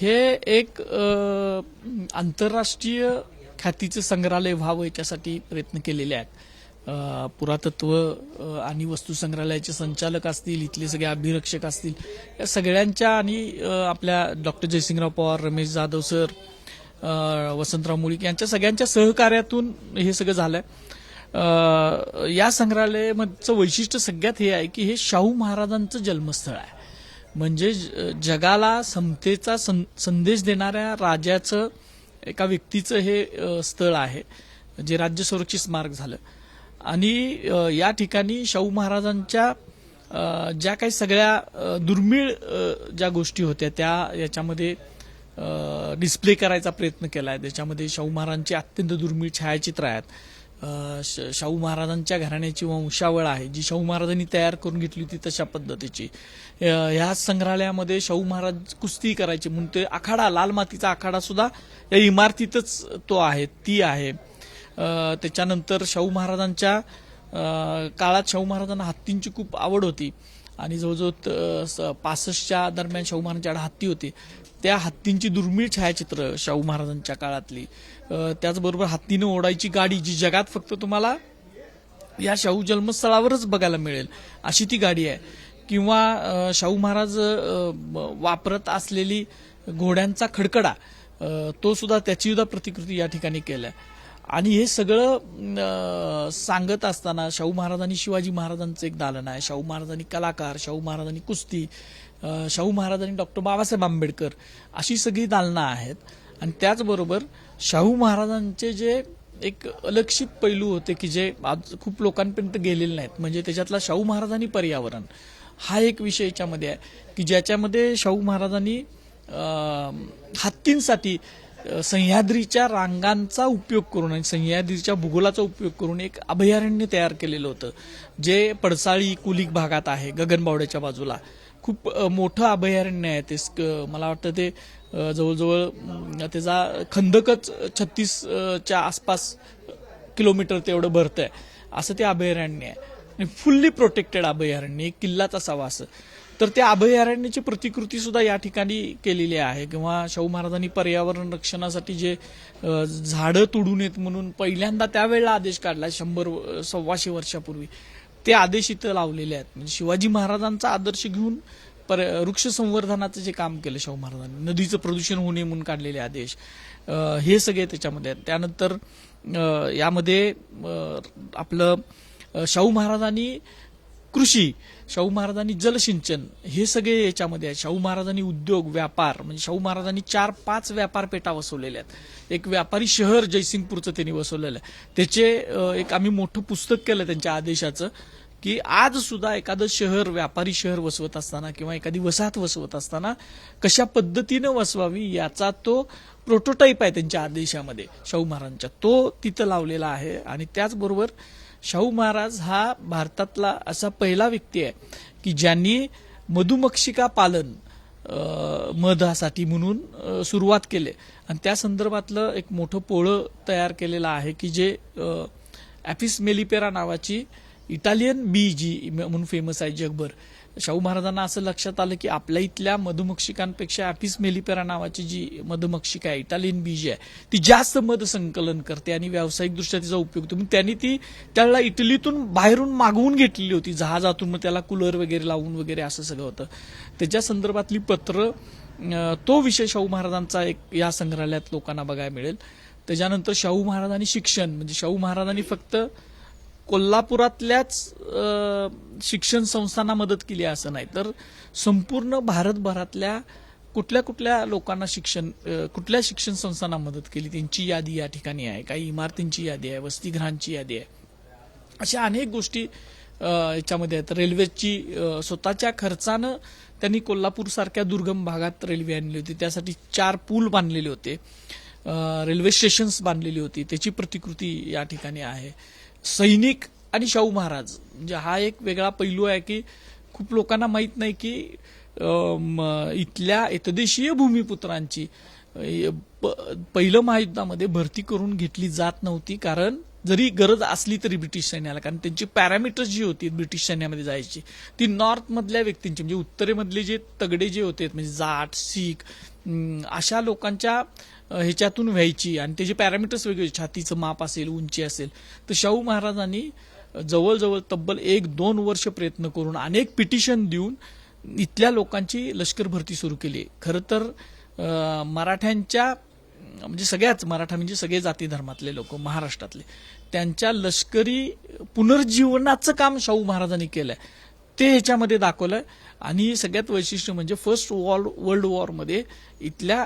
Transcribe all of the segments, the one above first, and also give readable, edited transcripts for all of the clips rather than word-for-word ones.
हे एक आंतरराष्ट्रीय ख्यातीचे संग्रहालय व्हावं याच्यासाठी प्रयत्न केलेले आहेत. पुरातत्व आणि वस्तू संग्रहालयाचे संचालक असतील, इथले सगळे अभिरक्षक असतील, या सगळ्यांच्या आणि आपल्या डॉक्टर जयसिंगराव पवार, रमेश जाधव सर, वसंतराव मुळीक यांच्या सगळ्यांच्या सहकार्यातून हे सगळं झालंय. या संग्रहालयाचं वैशिष्ट्य सगळ्यात हे आहे की हे शाहू महाराजांचं जन्मस्थळ आहे. म्हणजे जगाला समतेचा संदेश देणाऱ्या राजाचं, एका व्यक्तीचं हे स्थळ आहे, जे राज्य संरक्षित स्मारक झालं. आणि या ठिकाणी शाहू महाराजांच्या ज्या काही सगळ्या दुर्मिळ ज्या गोष्टी होत्या त्या याच्यामध्ये डिस्प्ले करायचा प्रयत्न केला आहे. त्याच्यामध्ये शाहू महाराजांची अत्यंत दुर्मिळ छायाचित्र आहेत. शाहू महाराजांच्या घराण्याची वंशावळ आहे जी शाहू महाराजांनी तयार करून घेतली होती तशा पद्धतीची. ह्या संग्रहालयामध्ये शाहू महाराज कुस्ती करायचे म्हणून ते आखाडा, लाल मातीचा आखाडा सुद्धा या इमारतीतच तो आहे, ती आहे. त्याच्यानंतर शाहू महाराजांच्या काळात शाहू महाराजांना हत्तींची खूप आवड होती आणि जवळजवळ 65च्या दरम्यान शाहू महाराजांच्याकडे हत्ती होती. त्या हत्तींची दुर्मिळ छायाचित्र शाहू महाराजांच्या काळातली. त्याचबरोबर हत्तीनं ओढायची गाडी जी जगात फक्त तुम्हाला या शाहू जन्मस्थळावरच बघायला मिळेल अशी ती गाडी आहे. किंवा शाहू महाराज वापरत असलेली घोड्यांचा खडकडा, तो सुद्धा, त्याची सुद्धा प्रतिकृती या ठिकाणी केल्या. आणि हे सगळं सांगत असताना शाहू महाराजांनी शिवाजी महाराजांचं एक दालन आहे, शाहू महाराजांनी कलाकार, शाहू महाराजांनी कुस्ती, शाहू महाराजांनी डॉक्टर बाबासाहेब आंबेडकर, अशी सगळी दालनं आहेत. आणि त्याचबरोबर शाहू महाराजांचे जे एक अलक्षित पैलू होते की जे आज खूप लोकांपर्यंत गेलेले नाहीत, म्हणजे त्याच्यातला शाहू महाराजांनी पर्यावरण हा एक विषय याच्यामध्ये आहे की ज्याच्यामध्ये शाहू महाराजांनी हत्तींसाठी सह्याद्रीच्या रांगांचा उपयोग करून आणि सह्याद्रीच्या भूगोलाचा उपयोग करून एक अभयारण्य तयार केलेलं होतं, जे पडसाळी कुलिक भागात आहे, गगनबावड्याच्या बाजूला. खूप मोठं अभयारण्य आहे ते. मला वाटतं ते जवळजवळ त्याचा खंदकच 36च्या आसपास किलोमीटर तेवढं भरतंय असं ते अभयारण्य आहे. फुल्ली प्रोटेक्टेड अभयारण्य, एक किल्लाच असावा असं. तर त्या अभयारण्याची प्रतिकृती सुद्धा या ठिकाणी केलेली आहे. किंवा शाहू महाराजांनी पर्यावरण रक्षणासाठी जे झाडं तोडू नयेत म्हणून पहिल्यांदा त्यावेळेला आदेश काढला 100-125 वर्षापूर्वी, ते आदेश इथं लावलेले आहेत. म्हणजे शिवाजी महाराजांचा आदर्श घेऊन वृक्ष संवर्धनाचं जे काम केलं शाहू महाराजांनी, नदीचं प्रदूषण होऊ नये म्हणून काढलेले आदेश, हे सगळे त्याच्यामध्ये आहेत. त्यानंतर यामध्ये आपलं शाहू महाराजांनी कृषी, शाहू महाराजांनी जलसिंचन, हे सगळे याच्यामध्ये आहे. शाहू महाराजांनी उद्योग, व्यापार, म्हणजे शाहू महाराजांनी 4-5 व्यापारपेठा वसवलेल्या आहेत. एक व्यापारी शहर जयसिंगपूरचं त्यांनी वसवलेलं आहे. त्याचे एक आम्ही मोठं पुस्तक केलं त्यांच्या आदेशाचं की आज सुद्धा एखादं शहर, व्यापारी शहर वसवत असताना किंवा एखादी वसाहत वसवत असताना कशा पद्धतीनं वसवावी याचा तो प्रोटोटाईप आहे त्यांच्या आदेशामध्ये शाहू महाराजांच्या, तो तिथं लावलेला आहे. आणि त्याचबरोबर शाहू महाराज हा भारतातला असा पहिला व्यक्ती आहे की ज्यांनी मधुमक्षिका पालन मधासाठी म्हणून सुरुवात केली आणि त्या संदर्भातलं एक मोठं पोळं तयार केलेलं आहे की जे ॲपिस मेलिपेरा नावाची इटालियन बी जी म्हणून फेमस आहे जगभर. शाहू महाराजांना असं लक्षात आलं की आपल्या इथल्या मधुमक्षिकांपेक्षा ॲपिस मेलिपेरा नावाची जी मधुमक्षिका आहे, इटालियन बी जी आहे, ती जास्त मध संकलन करते आणि व्यावसायिकदृष्ट्या तिचा उपयोग होतो. त्यांनी ती त्याला इटलीतून बाहेरून मागवून घेतलेली होती जहाजातून, मग त्याला कूलर वगैरे लावून वगैरे असं सगळं होतं. त्याच्या संदर्भातली पत्र, तो विषय शाहू महाराजांचा एक या संग्रहालयात लोकांना बघायला मिळेल. त्याच्यानंतर शाहू महाराजांनी शिक्षण, म्हणजे शाहू महाराजांनी फक्त कोल्हापुरातल्याच शिक्षण संस्थांना मदत केली असं नाही, तर संपूर्ण भारतभरातल्या कुठल्या कुठल्या लोकांना कुठल्या शिक्षण संस्थांना मदत केली त्यांची यादी या ठिकाणी आहे. काही इमारतींची यादी आहे, वसतिगृहांची यादी आहे, अशा अनेक गोष्टी याच्यामध्ये आहेत. रेल्वेची स्वतःच्या खर्चानं त्यांनी कोल्हापूरसारख्या दुर्गम भागात रेल्वे आणली होती, त्यासाठी 4 पूल बांधलेले होते, रेल्वे स्टेशन्स बांधलेली होती, त्याची प्रतिकृती या ठिकाणी आहे. सैनिक आणि शाहू महाराज, म्हणजे हा एक वेगळा पैलू आहे की खूप लोकांना माहीत नाही की इथल्या एतदेशीय भूमिपुत्रांची पहिलं महायुद्धामध्ये भरती करून घेतली जात नव्हती, कारण जरी गरज असली तरी ब्रिटिश सैन्याला, कारण त्यांची पॅरामीटर्स जी होती ब्रिटिश सैन्यामध्ये जायची ती नॉर्थमधल्या व्यक्तींची, म्हणजे उत्तरेमधले जे तगडे जे होते म्हणजे जाट, शीख अशा लोकांच्या ह्याच्यातून व्हायची आणि त्याचे पॅरामीटर्स वेगळे, छातीचं माप असेल, उंची असेल. तर शाहू महाराजांनी जवळजवळ तब्बल 1-2 वर्ष प्रयत्न करून अनेक पिटिशन देऊन इथल्या लोकांची लष्कर भरती सुरू केली. खरं तर मराठ्यांच्या म्हणजे सगळ्याच मराठा म्हणजे सगळे जाती धर्मातले लोक महाराष्ट्रातले त्यांच्या लष्करी पुनर्जीवनाचं काम शाहू महाराजांनी केलंय ते ह्याच्यामध्ये दाखवलंय. आणि सगळ्यात वैशिष्ट्य म्हणजे फर्स्ट वर्ल्ड वॉरमध्ये इथल्या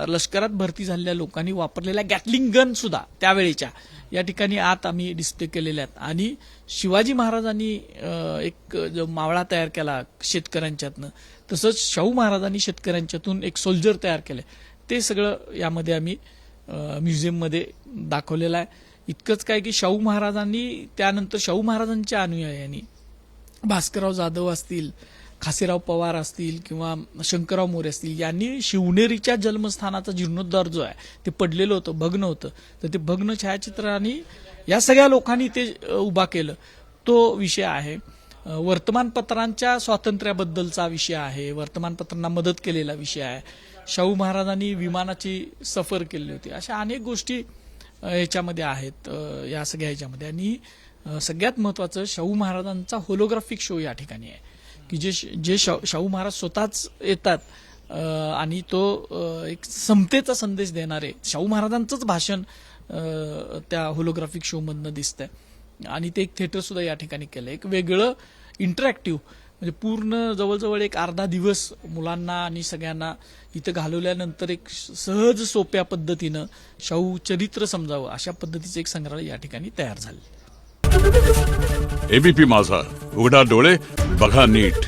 लष्करात भरती झालेल्या लोकांनी वापरलेल्या गॅटलिंग गन सुद्धा त्यावेळेच्या या ठिकाणी आत आम्ही डिस्प्ले केलेल्या आहेत. आणि शिवाजी महाराजांनी एक जो मावळा तयार केला शेतकऱ्यांच्यातनं, तसंच शाहू महाराजांनी शेतकऱ्यांच्यातून एक सोल्जर तयार केलंय. ते सगळं यामध्ये आम्ही म्युझियममध्ये दाखवलेलं आहे. इतकंच काय की शाहू महाराजांनी त्यानंतर शाहू महाराजांच्या अनुयायांनी भास्करराव जाधव असतील, खासेराव पवार असतील किंवा शंकरराव मोरे असतील यांनी शिवनेरीच्या जन्मस्थानाचा जीर्णोद्धार जो आहे ते पडलेलं होतं, भग्न होतं, तर ते भग्न छायाचित्रांनी या सगळ्या लोकांनी ते उभा केलं. तो विषय आहे. वर्तमानपत्रांच्या स्वातंत्र्याबद्दलचा विषय आहे, वर्तमानपत्रांना मदत केलेला विषय आहे. शाहू महाराजांनी विमानाची सफर केली होती. अशा अनेक गोष्टी ह्याच्यामध्ये आहेत या सगळ्या ह्याच्यामध्ये. आणि सगळ्यात महत्वाचं शाहू महाराजांचा होलोग्राफिक शो या ठिकाणी आहे की जे शाहू महाराज स्वतःच येतात आणि तो एक समतेचा संदेश देणारे शाहू महाराजांचंच भाषण त्या होलोग्राफिक शो मधनं दिसतंय. आणि ते एक थिएटर सुद्धा या ठिकाणी केलं, एक वेगळं इंटरॅक्टिव्ह, म्हणजे पूर्ण जवळजवळ एक अर्धा दिवस मुलांना आणि सगळ्यांना इथं घालवल्यानंतर एक सहज सोप्या पद्धतीनं शाहू चरित्र समजावं अशा पद्धतीचं एक संग्रहालय या ठिकाणी तयार झालं. एबीपी माझा, उघडा डोळे बघा नीट.